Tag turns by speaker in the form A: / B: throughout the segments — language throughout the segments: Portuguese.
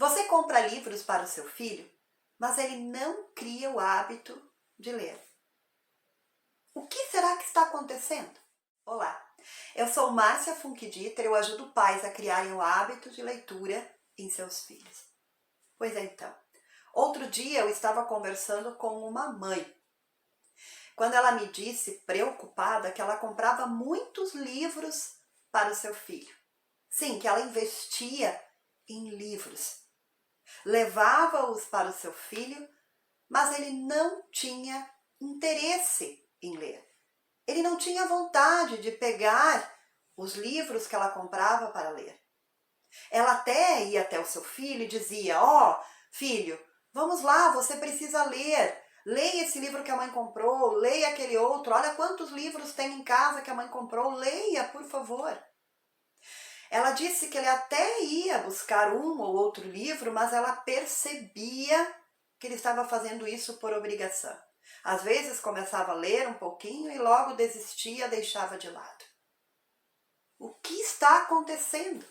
A: Você compra livros para o seu filho, mas ele não cria o hábito de ler. O que será que está acontecendo? Olá, eu sou Márcia Funkdieter, eu ajudo pais a criarem o hábito de leitura em seus filhos. Pois é, então, outro dia eu estava conversando com uma mãe, quando ela me disse, preocupada, que ela comprava muitos livros para o seu filho. Sim, que ela investia em livros. Levava-os para o seu filho, mas ele não tinha interesse em ler. Ele não tinha vontade de pegar os livros que ela comprava para ler. Ela até ia até o seu filho e dizia: ó, filho, vamos lá, você precisa ler. Leia esse livro que a mãe comprou, leia aquele outro. Olha quantos livros tem em casa que a mãe comprou. Leia, por favor. Ela disse que ele até ia buscar um ou outro livro, mas ela percebia que ele estava fazendo isso por obrigação. Às vezes começava a ler um pouquinho e logo desistia, deixava de lado. O que está acontecendo?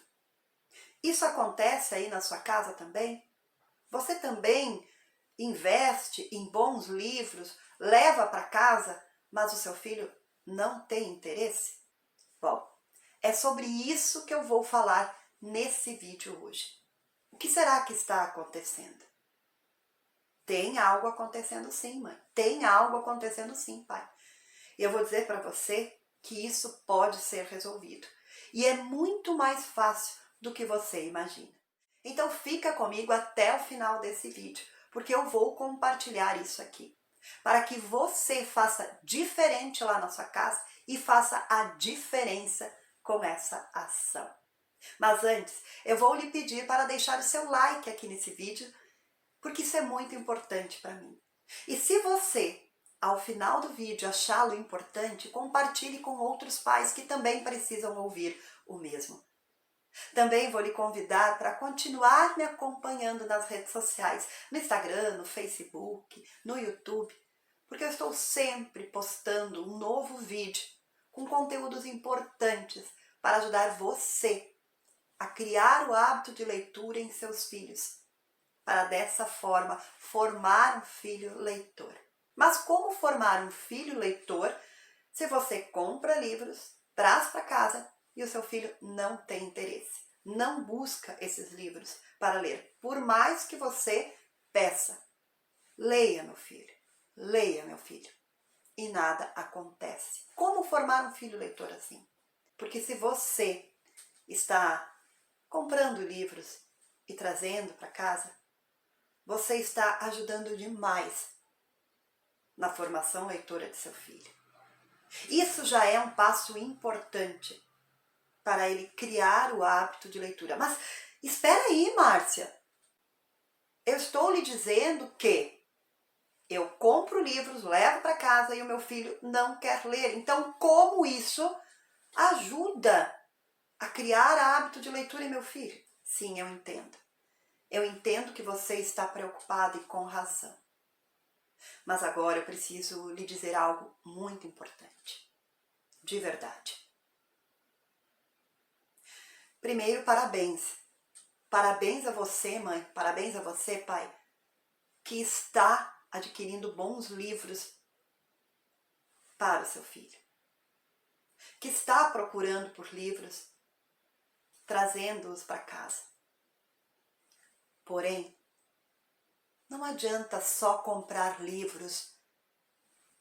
A: Isso acontece aí na sua casa também? Você também investe em bons livros, leva para casa, mas o seu filho não tem interesse? Bom, é sobre isso que eu vou falar nesse vídeo hoje. O que será que está acontecendo? Tem algo acontecendo sim, mãe. Tem algo acontecendo sim, pai. E eu vou dizer para você que isso pode ser resolvido. E é muito mais fácil do que você imagina. Então fica comigo até o final desse vídeo, porque eu vou compartilhar isso aqui, para que você faça diferente lá na sua casa e faça a diferença com essa ação. Mas antes, eu vou lhe pedir para deixar o seu like aqui nesse vídeo, porque isso é muito importante para mim. E se você, ao final do vídeo, achá-lo importante, compartilhe com outros pais que também precisam ouvir o mesmo. Também vou lhe convidar para continuar me acompanhando nas redes sociais, no Instagram, no Facebook, no YouTube, porque eu estou sempre postando um novo vídeo com conteúdos importantes para ajudar você a criar o hábito de leitura em seus filhos, para dessa forma formar um filho leitor. Mas como formar um filho leitor se você compra livros, traz para casa e o seu filho não tem interesse, não busca esses livros para ler, por mais que você peça: leia, meu filho, leia, meu filho, e nada acontece. Como formar um filho leitor assim? Porque se você está comprando livros e trazendo para casa, você está ajudando demais na formação leitora de seu filho. Isso já é um passo importante para ele criar o hábito de leitura. Mas espera aí, Márcia. Eu estou lhe dizendo que eu compro livros, levo para casa e o meu filho não quer ler. Então, como isso ajuda a criar hábito de leitura em meu filho? Sim, eu entendo. Eu entendo que você está preocupada e com razão. Mas agora eu preciso lhe dizer algo muito importante. De verdade. Primeiro, parabéns. Parabéns a você, mãe. Parabéns a você, pai, que está adquirindo bons livros para o seu filho. Que está procurando por livros, trazendo-os para casa. Porém, não adianta só comprar livros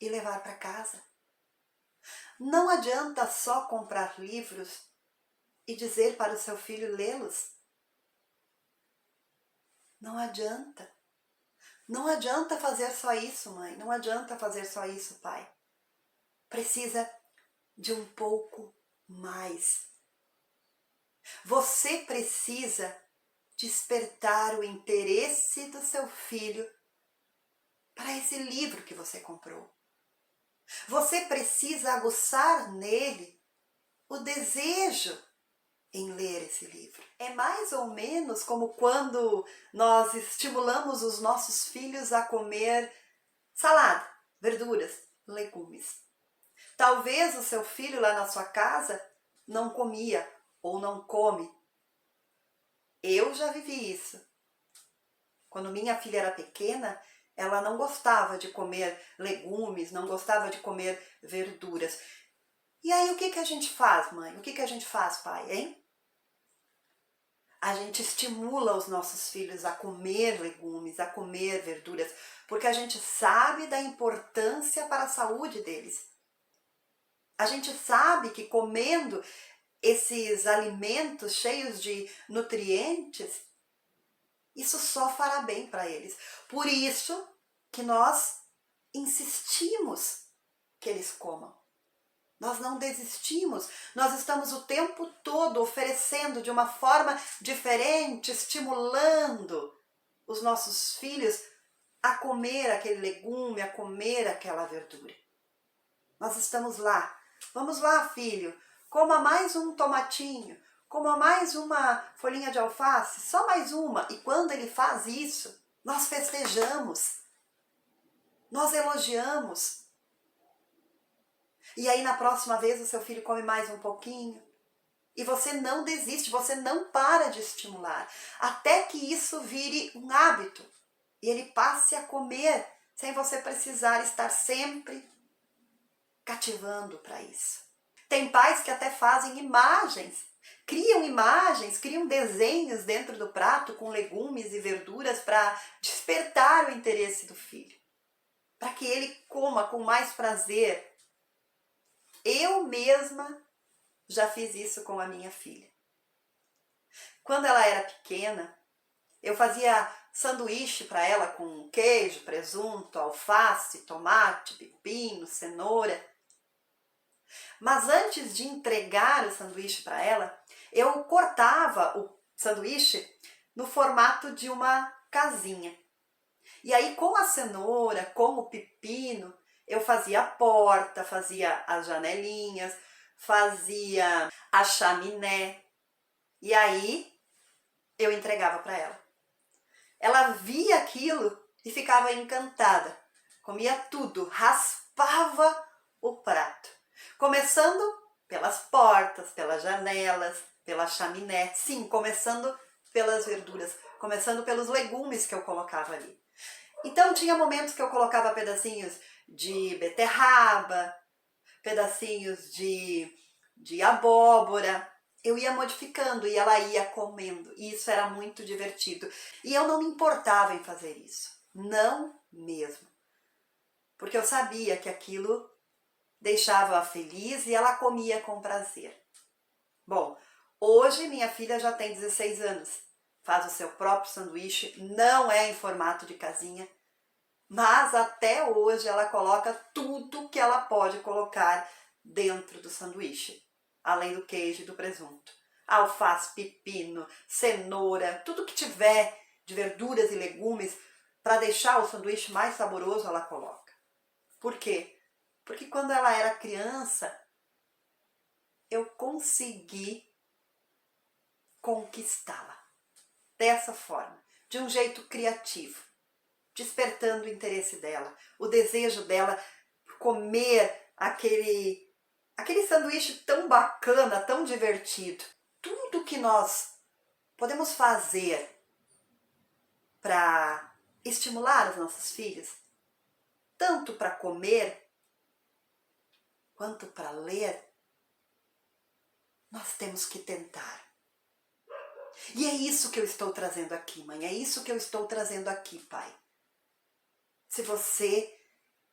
A: e levar para casa. Não adianta só comprar livros e dizer para o seu filho lê-los. Não adianta. Não adianta fazer só isso, mãe. Não adianta fazer só isso, pai. Precisa de um pouco mais. Você precisa despertar o interesse do seu filho para esse livro que você comprou. Você precisa aguçar nele o desejo em ler esse livro. É mais ou menos como quando nós estimulamos os nossos filhos a comer salada, verduras, legumes. Talvez o seu filho lá na sua casa não comia ou não come. Eu já vivi isso. Quando minha filha era pequena, ela não gostava de comer legumes, não gostava de comer verduras. E aí o que a gente faz, mãe? O que a gente faz, pai, hein? A gente estimula os nossos filhos a comer legumes, a comer verduras, porque a gente sabe da importância para a saúde deles. A gente sabe que comendo esses alimentos cheios de nutrientes, isso só fará bem para eles. Por isso que nós insistimos que eles comam. Nós não desistimos, nós estamos o tempo todo oferecendo de uma forma diferente, estimulando os nossos filhos a comer aquele legume, a comer aquela verdura. Nós estamos lá. Vamos lá, filho, coma mais um tomatinho, coma mais uma folhinha de alface, só mais uma. E quando ele faz isso, nós festejamos, nós elogiamos. E aí na próxima vez o seu filho come mais um pouquinho. E você não desiste, você não para de estimular. Até que isso vire um hábito. E ele passe a comer sem você precisar estar sempre cativando para isso. Tem pais que até fazem imagens, criam desenhos dentro do prato com legumes e verduras para despertar o interesse do filho. Para que ele coma com mais prazer. Eu mesma já fiz isso com a minha filha. Quando ela era pequena, eu fazia sanduíche para ela com queijo, presunto, alface, tomate, pepino, cenoura. Mas antes de entregar o sanduíche para ela, eu cortava o sanduíche no formato de uma casinha. E aí com a cenoura, com o pepino, eu fazia a porta, fazia as janelinhas, fazia a chaminé. E aí eu entregava para ela. Ela via aquilo e ficava encantada. Comia tudo, raspava o prato. Começando pelas portas, pelas janelas, pela chaminé. Sim, começando pelas verduras, começando pelos legumes que eu colocava ali. Então tinha momentos que eu colocava pedacinhos de beterraba, pedacinhos de abóbora. Eu ia modificando e ela ia comendo. E isso era muito divertido. E eu não me importava em fazer isso. Não mesmo. Porque eu sabia que aquilo deixava-a feliz e ela comia com prazer. Bom, hoje minha filha já tem 16 anos. Faz o seu próprio sanduíche, não é em formato de casinha. Mas até hoje ela coloca tudo que ela pode colocar dentro do sanduíche. Além do queijo e do presunto. Alface, pepino, cenoura, tudo que tiver de verduras e legumes, para deixar o sanduíche mais saboroso, ela coloca. Por quê? Porque quando ela era criança, eu consegui conquistá-la. Dessa forma, de um jeito criativo, despertando o interesse dela, o desejo dela por comer aquele sanduíche tão bacana, tão divertido. Tudo que nós podemos fazer para estimular os nossos filhos, tanto para comer quanto para ler, nós temos que tentar. E é isso que eu estou trazendo aqui, mãe, é isso que eu estou trazendo aqui, pai. Se você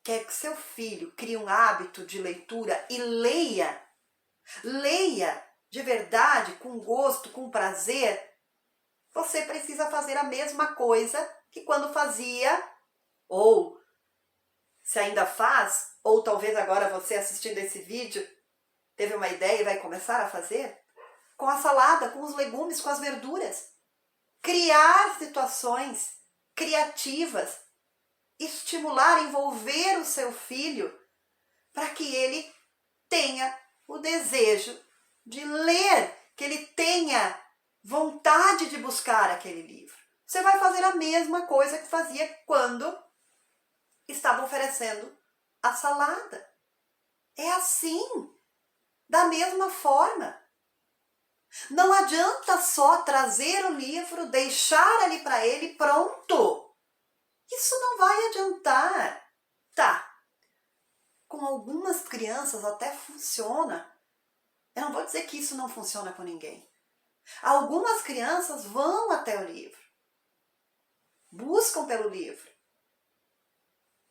A: quer que seu filho crie um hábito de leitura e leia de verdade, com gosto, com prazer, você precisa fazer a mesma coisa que quando fazia, ou se ainda faz, ou talvez agora você assistindo esse vídeo teve uma ideia e vai começar a fazer, com a salada, com os legumes, com as verduras. Criar situações criativas, estimular, envolver o seu filho para que ele tenha o desejo de ler, que ele tenha vontade de buscar aquele livro. Você vai fazer a mesma coisa que fazia quando estava oferecendo a salada. É assim, da mesma forma. Não adianta só trazer o livro, deixar ali para ele pronto. Isso não vai adiantar. Tá, com algumas crianças até funciona. Eu não vou dizer que isso não funciona com ninguém. Algumas crianças vão até o livro, buscam pelo livro,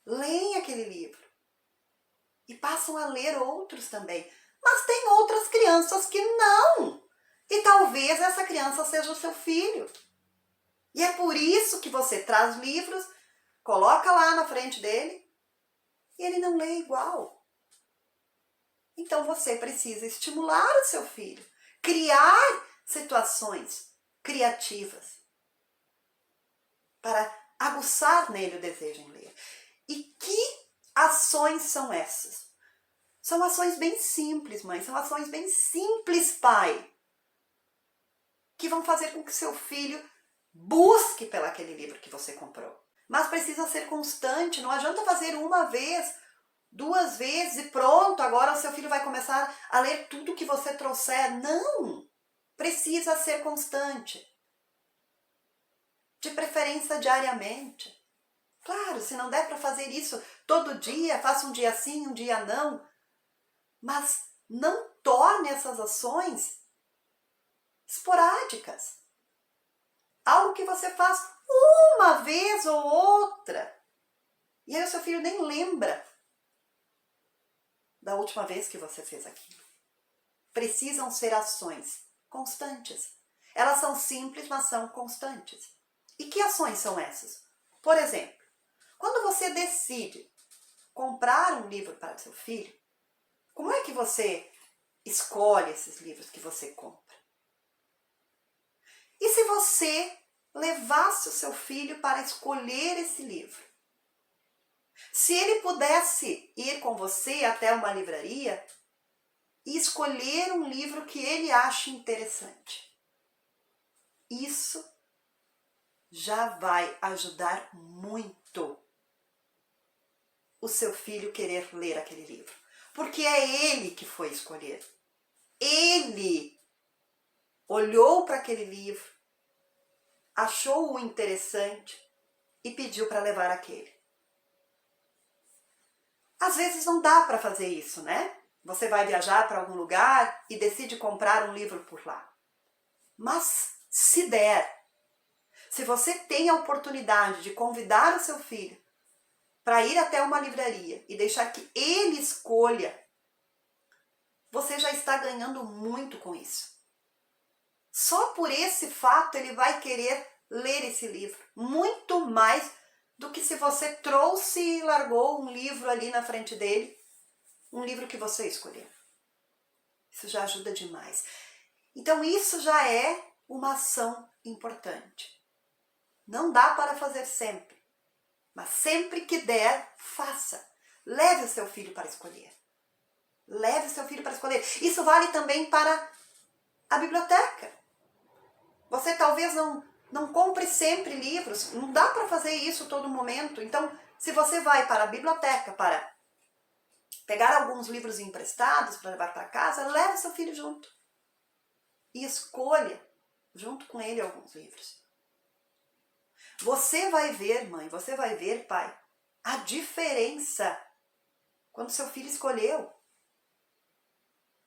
A: leem aquele livro e passam a ler outros também. Mas tem outras crianças que não. E talvez essa criança seja o seu filho. E é por isso que você traz livros, coloca lá na frente dele e ele não lê igual. Então você precisa estimular o seu filho, criar situações criativas para aguçar nele o desejo em ler. E que ações são essas? São ações bem simples, mãe, são ações bem simples, pai, que vão fazer com que seu filho busque pelo aquele livro que você comprou. Mas precisa ser constante, não adianta fazer uma vez, 2 vezes e pronto, agora o seu filho vai começar a ler tudo que você trouxer. Não! Precisa ser constante. De preferência diariamente. Claro, se não der para fazer isso todo dia, faça um dia sim, um dia não. Mas não torne essas ações esporádicas. Algo que você faz uma vez ou outra. E aí o seu filho nem lembra da última vez que você fez aquilo. Precisam ser ações constantes. Elas são simples, mas são constantes. E que ações são essas? Por exemplo, quando você decide comprar um livro para seu filho, como é que você escolhe esses livros que você compra? E se você levasse o seu filho para escolher esse livro? Se ele pudesse ir com você até uma livraria e escolher um livro que ele ache interessante, isso já vai ajudar muito o seu filho querer ler aquele livro. Porque é ele que foi escolher. Ele olhou para aquele livro, achou-o interessante e pediu para levar aquele. Às vezes não dá para fazer isso, né? Você vai viajar para algum lugar e decide comprar um livro por lá. Mas se der, se você tem a oportunidade de convidar o seu filho para ir até uma livraria e deixar que ele escolha, você já está ganhando muito com isso. Só por esse fato ele vai querer ler esse livro, muito mais do que se você trouxe e largou um livro ali na frente dele, um livro que você escolheu. Isso já ajuda demais. Então isso já é uma ação importante. Não dá para fazer sempre, mas sempre que der, faça. Leve o seu filho para escolher. Leve o seu filho para escolher. Isso vale também para a biblioteca. Você talvez não compre sempre livros, não dá para fazer isso todo momento. Então, se você vai para a biblioteca para pegar alguns livros emprestados para levar para casa, leve seu filho junto. E escolha junto com ele alguns livros. Você vai ver, mãe, você vai ver, pai, a diferença quando seu filho escolheu.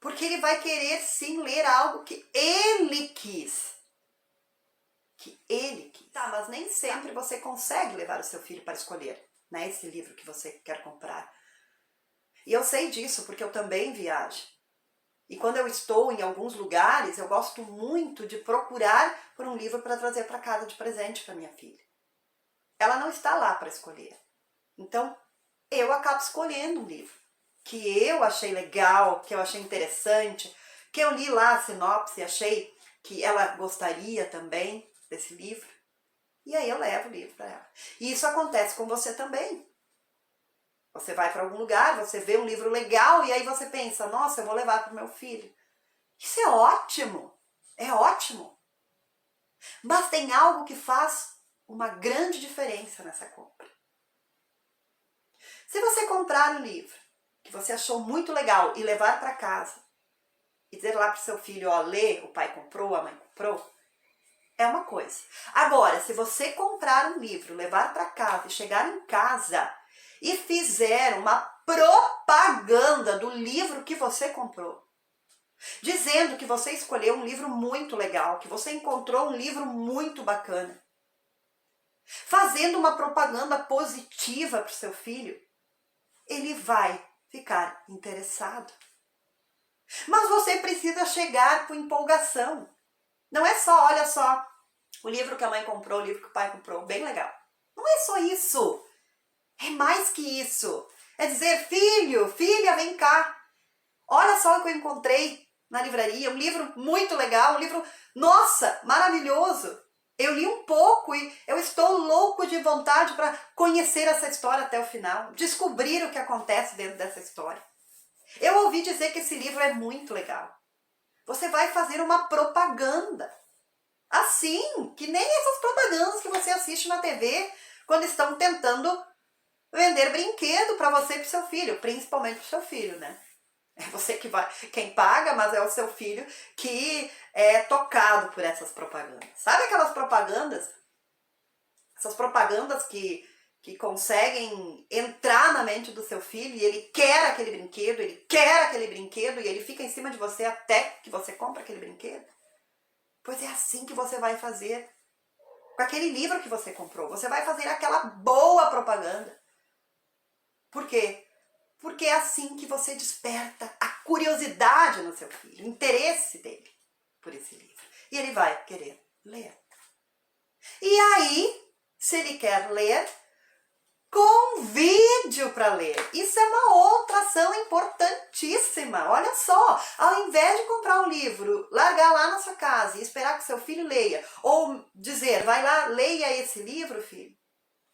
A: Porque ele vai querer sim ler algo que ele quis. Que ele quis. Tá, mas nem sempre você consegue levar o seu filho para escolher, né, esse livro que você quer comprar. E eu sei disso porque eu também viajo. E quando eu estou em alguns lugares, eu gosto muito de procurar por um livro para trazer para casa de presente para minha filha. Ela não está lá para escolher. Então, eu acabo escolhendo um livro que eu achei legal, que eu achei interessante, que eu li lá a sinopse e achei que ela gostaria também desse livro. E aí eu levo o livro para ela. E isso acontece com você também. Você vai para algum lugar, você vê um livro legal e aí você pensa, nossa, eu vou levar para o meu filho. Isso é ótimo, é ótimo. Mas tem algo que faz uma grande diferença nessa compra. Se você comprar um livro que você achou muito legal e levar para casa e dizer lá para o seu filho, ó, lê, o pai comprou, a mãe comprou, é uma coisa. Agora, se você comprar um livro, levar para casa e chegar em casa e fizer uma propaganda do livro que você comprou, dizendo que você escolheu um livro muito legal, que você encontrou um livro muito bacana, fazendo uma propaganda positiva para o seu filho, ele vai ficar interessado. Mas você precisa chegar com empolgação. Não é só, olha só, o livro que a mãe comprou, o livro que o pai comprou, bem legal. Não é só isso. É mais que isso. É dizer, filho, filha, vem cá. Olha só o que eu encontrei na livraria, um livro muito legal, um livro, nossa, maravilhoso. Eu li um pouco e eu estou louco de vontade para conhecer essa história até o final, descobrir o que acontece dentro dessa história. Eu ouvi dizer que esse livro é muito legal. Você vai fazer uma propaganda. Assim, que nem essas propagandas que você assiste na TV quando estão tentando vender brinquedo para você e para o seu filho, principalmente para o seu filho, né? É você que vai, quem paga, mas é o seu filho que é tocado por essas propagandas. Sabe aquelas propagandas? Essas propagandas que conseguem entrar na mente do seu filho e ele quer aquele brinquedo, e ele fica em cima de você até que você compra aquele brinquedo. Pois é assim que você vai fazer com aquele livro que você comprou. Você vai fazer aquela boa propaganda. Por quê? Porque é assim que você desperta a curiosidade no seu filho, o interesse dele por esse livro. E ele vai querer ler. E aí, se ele quer ler, convide-o para ler. Isso é uma outra ação importantíssima. Olha só, ao invés de comprar um livro, largar lá na sua casa e esperar que seu filho leia, ou dizer, vai lá, leia esse livro, filho.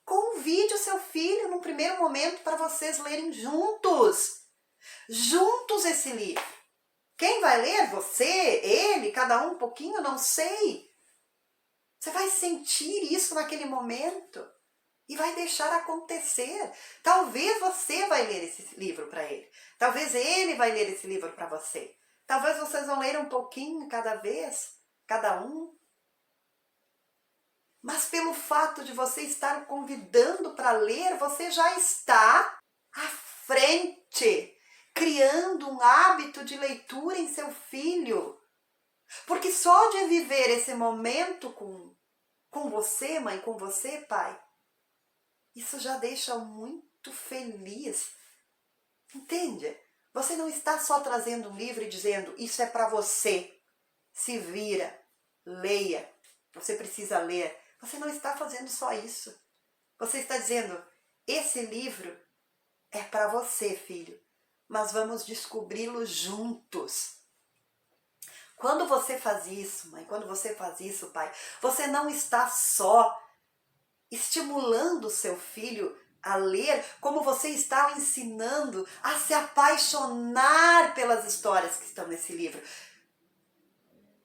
A: Convide o seu filho num primeiro momento para vocês lerem juntos. Juntos esse livro. Quem vai ler? Você, ele, cada um pouquinho, não sei. Você vai sentir isso naquele momento e vai deixar acontecer. Talvez você vai ler esse livro para ele. Talvez ele vai ler esse livro para você. Talvez vocês vão ler um pouquinho cada vez, cada um. Mas pelo fato de você estar convidando para ler, você já está à frente, criando um hábito de leitura em seu filho. Porque só de viver esse momento com você, mãe, com você, pai, isso já deixa muito feliz. Entende? Você não está só trazendo um livro e dizendo, isso é para você. Se vira, leia. Você precisa ler. Você não está fazendo só isso. Você está dizendo, esse livro é para você, filho. Mas vamos descobri-lo juntos. Quando você faz isso, mãe, quando você faz isso, pai, você não está só estimulando o seu filho a ler, como você está o ensinando a se apaixonar pelas histórias que estão nesse livro.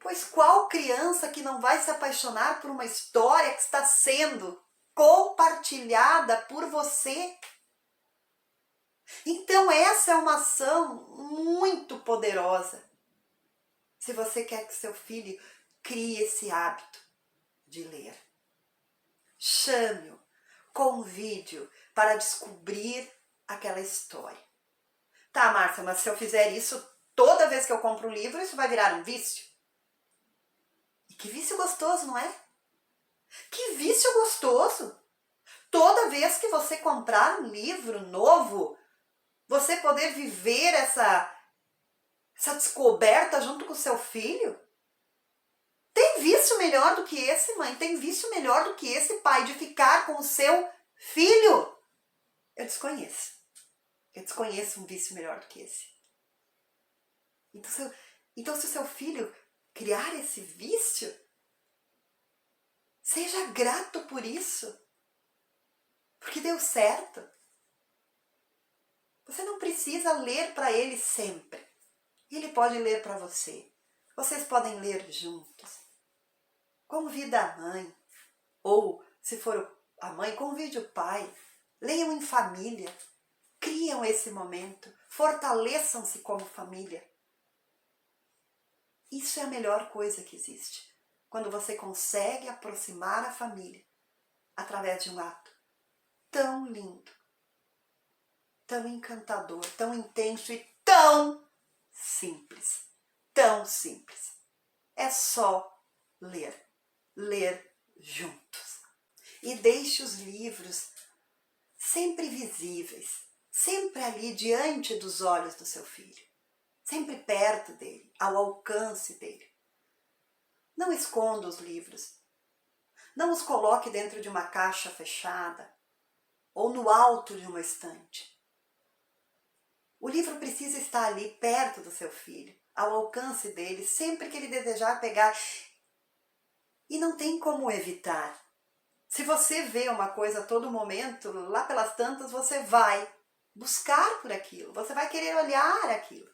A: Pois qual criança que não vai se apaixonar por uma história que está sendo compartilhada por você? Então essa é uma ação muito poderosa. Se você quer que seu filho crie esse hábito de ler. Chame-o, convide-o para descobrir aquela história. Tá, Márcia, mas se eu fizer isso toda vez que eu compro um livro, isso vai virar um vício? E que vício gostoso, não é? Que vício gostoso! Toda vez que você comprar um livro novo, você poder viver essa descoberta junto com o seu filho? Tem vício melhor do que esse, mãe? Tem vício melhor do que esse, pai, de ficar com o seu filho? Eu desconheço. Eu desconheço um vício melhor do que esse. Então se o seu filho criar esse vício, seja grato por isso. Porque deu certo. Você não precisa ler para ele sempre. Ele pode ler para você. Vocês podem ler juntos. Convida a mãe. Ou, se for a mãe, convide o pai. Leiam em família. Criam esse momento. Fortaleçam-se como família. Isso é a melhor coisa que existe. quando você consegue aproximar a família através de um ato tão lindo, tão encantador, tão intenso e tão simples. Tão simples. É só ler. Ler juntos. E deixe os livros sempre visíveis, sempre ali diante dos olhos do seu filho, sempre perto dele, ao alcance dele. Não esconda os livros. Não os coloque dentro de uma caixa fechada ou no alto de uma estante. O livro precisa estar ali perto do seu filho, ao alcance dele, sempre que ele desejar pegar. E não tem como evitar. Se você vê uma coisa a todo momento, lá pelas tantas você vai buscar por aquilo, você vai querer olhar aquilo.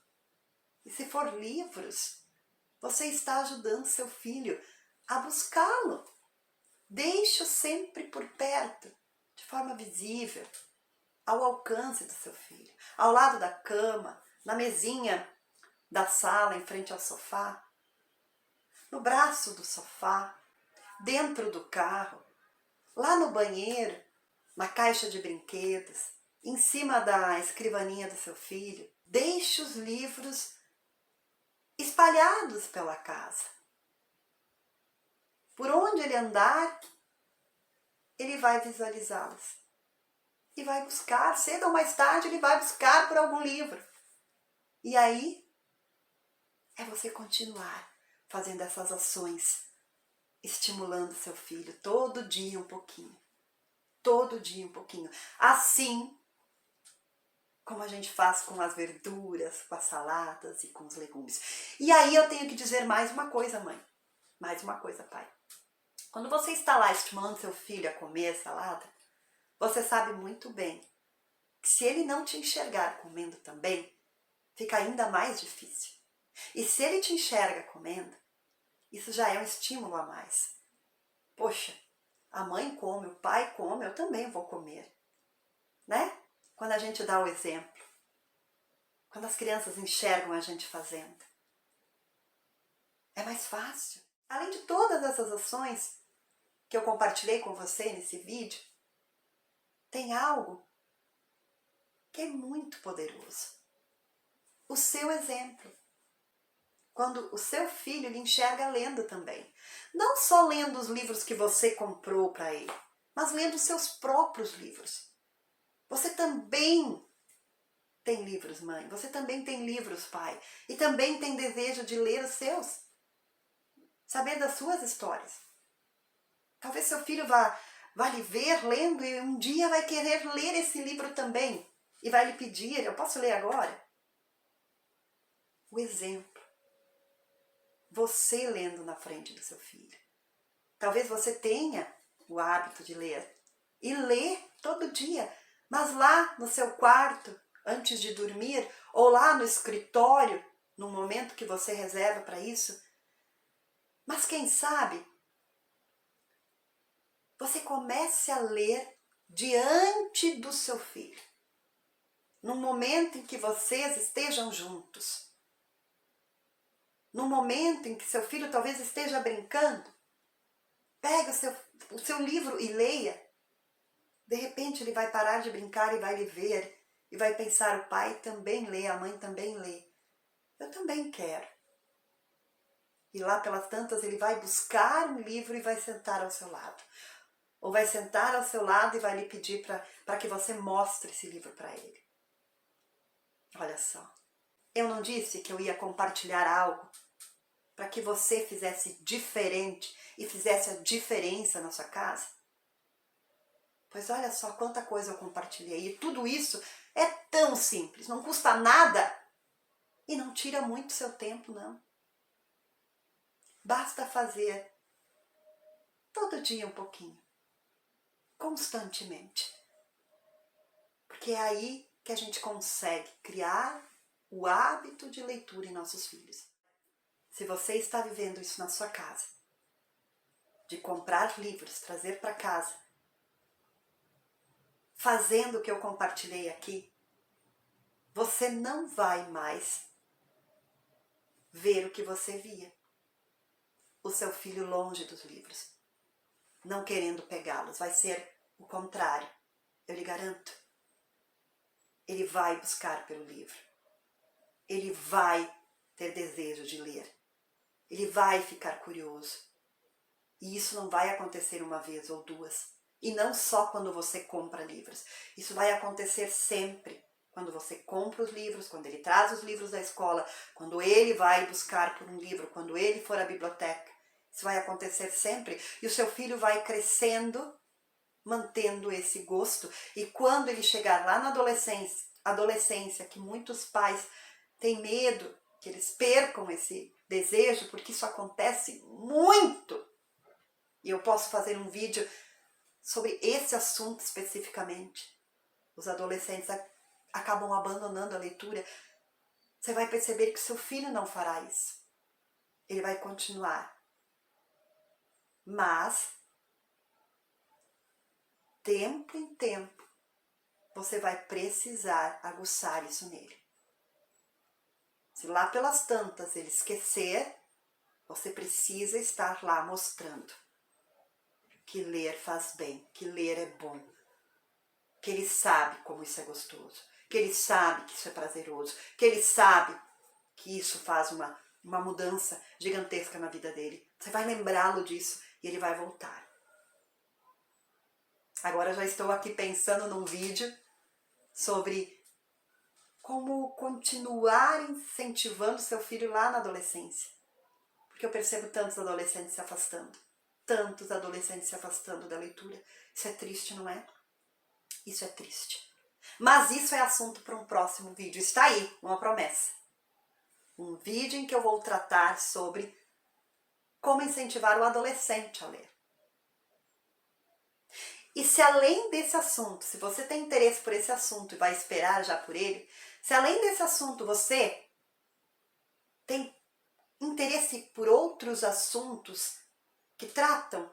A: E se for livros, você está ajudando seu filho a buscá-lo. Deixe-o sempre por perto, de forma visível, ao alcance do seu filho, ao lado da cama, na mesinha da sala em frente ao sofá, no braço do sofá, dentro do carro, lá no banheiro, na caixa de brinquedos, em cima da escrivaninha do seu filho. Deixe os livros espalhados pela casa. Por onde ele andar, ele vai visualizá-los. E vai buscar, cedo ou mais tarde, ele vai buscar por algum livro. E aí, é você continuar fazendo essas ações, estimulando seu filho todo dia um pouquinho. Todo dia um pouquinho. Assim como a gente faz com as verduras, com as saladas e com os legumes. E aí eu tenho que dizer mais uma coisa, mãe. Mais uma coisa, pai. Quando você está lá estimulando seu filho a comer salada, você sabe muito bem que se ele não te enxergar comendo também, fica ainda mais difícil. E se ele te enxerga comendo, isso já é um estímulo a mais. Poxa, a mãe come, o pai come, eu também vou comer. Né? Quando a gente dá o exemplo. Quando as crianças enxergam a gente fazendo. É mais fácil. Além de todas essas ações que eu compartilhei com você nesse vídeo, tem algo que é muito poderoso. O seu exemplo. Quando o seu filho lhe enxerga lendo também. Não só lendo os livros que você comprou para ele, mas lendo os seus próprios livros. Você também tem livros, mãe. Você também tem livros, pai. E também tem desejo de ler os seus. Saber das suas histórias. Talvez seu filho vá lhe ver lendo e um dia vai querer ler esse livro também. E vai lhe pedir, eu posso ler agora? O exemplo. Você lendo na frente do seu filho. Talvez você tenha o hábito de ler. E ler todo dia. Mas lá no seu quarto, antes de dormir, ou lá no escritório, no momento que você reserva para isso. Mas quem sabe, você comece a ler diante do seu filho. Num momento em que vocês estejam juntos. Num momento em que seu filho talvez esteja brincando. Pega o seu livro e leia. De repente ele vai parar de brincar e vai lhe ver. E vai pensar, o pai também lê, a mãe também lê. Eu também quero. E lá pelas tantas ele vai buscar um livro e vai sentar ao seu lado. Ou vai sentar ao seu lado e vai lhe pedir para que você mostre esse livro para ele. Olha só. Eu não disse que eu ia compartilhar algo para que você fizesse diferente e fizesse a diferença na sua casa? Pois olha só quanta coisa eu compartilhei. E tudo isso é tão simples, não custa nada e não tira muito seu tempo, não. Basta fazer todo dia um pouquinho, constantemente. Porque é aí que a gente consegue criar o hábito de leitura em nossos filhos. Se você está vivendo isso na sua casa, de comprar livros, trazer para casa, fazendo o que eu compartilhei aqui, você não vai mais ver o que você via. o seu filho longe dos livros, não querendo pegá-los. Vai ser o contrário, eu lhe garanto. Ele vai buscar pelo livro. Ele vai ter desejo de ler. Ele vai ficar curioso. E isso não vai acontecer uma vez ou duas. E não só quando você compra livros. Isso vai acontecer sempre. Quando você compra os livros, quando ele traz os livros da escola, quando ele vai buscar por um livro, quando ele for à biblioteca. Isso vai acontecer sempre. E o seu filho vai crescendo, mantendo esse gosto. E quando ele chegar lá na adolescência, que muitos pais têm medo que eles percam esse desejo, porque isso acontece muito. E eu posso fazer um vídeo sobre esse assunto especificamente. Os adolescentes acabam abandonando a leitura. Você vai perceber que seu filho não fará isso. Ele vai continuar. Mas, tempo em tempo, você vai precisar aguçar isso nele. Se lá pelas tantas ele esquecer, você precisa estar lá mostrando que ler faz bem, que ler é bom, que ele sabe como isso é gostoso, que ele sabe que isso é prazeroso, que ele sabe que isso faz uma mudança gigantesca na vida dele. Você vai lembrá-lo disso e ele vai voltar. Agora já estou aqui pensando num vídeo sobre como continuar incentivando seu filho lá na adolescência. Porque eu percebo tantos adolescentes se afastando. Tantos adolescentes se afastando da leitura. Isso é triste, não é? Isso é triste. Mas isso é assunto para um próximo vídeo. Está aí, uma promessa. Um vídeo em que eu vou tratar sobre como incentivar o adolescente a ler. E se além desse assunto, se você tem interesse por esse assunto e vai esperar já por ele, se além desse assunto você tem interesse por outros assuntos que tratam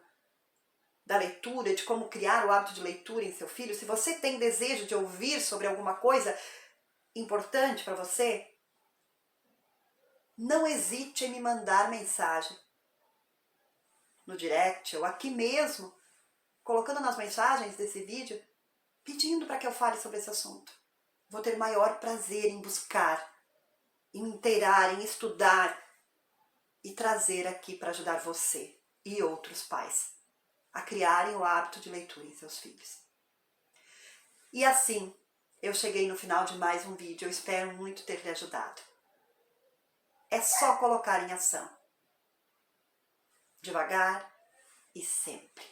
A: da leitura, de como criar o hábito de leitura em seu filho, se você tem desejo de ouvir sobre alguma coisa importante para você, não hesite em me mandar mensagem no direct ou aqui mesmo, colocando nas mensagens desse vídeo, pedindo para que eu fale sobre esse assunto. Vou ter maior prazer em buscar, em me inteirar, em estudar e trazer aqui para ajudar você e outros pais a criarem o hábito de leitura em seus filhos. E assim, eu cheguei no final de mais um vídeo. Eu espero muito ter lhe ajudado. É só colocar em ação. Devagar e sempre.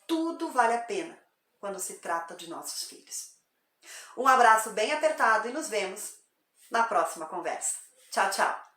A: Tudo vale a pena quando se trata de nossos filhos. Um abraço bem apertado e nos vemos na próxima conversa. Tchau, tchau!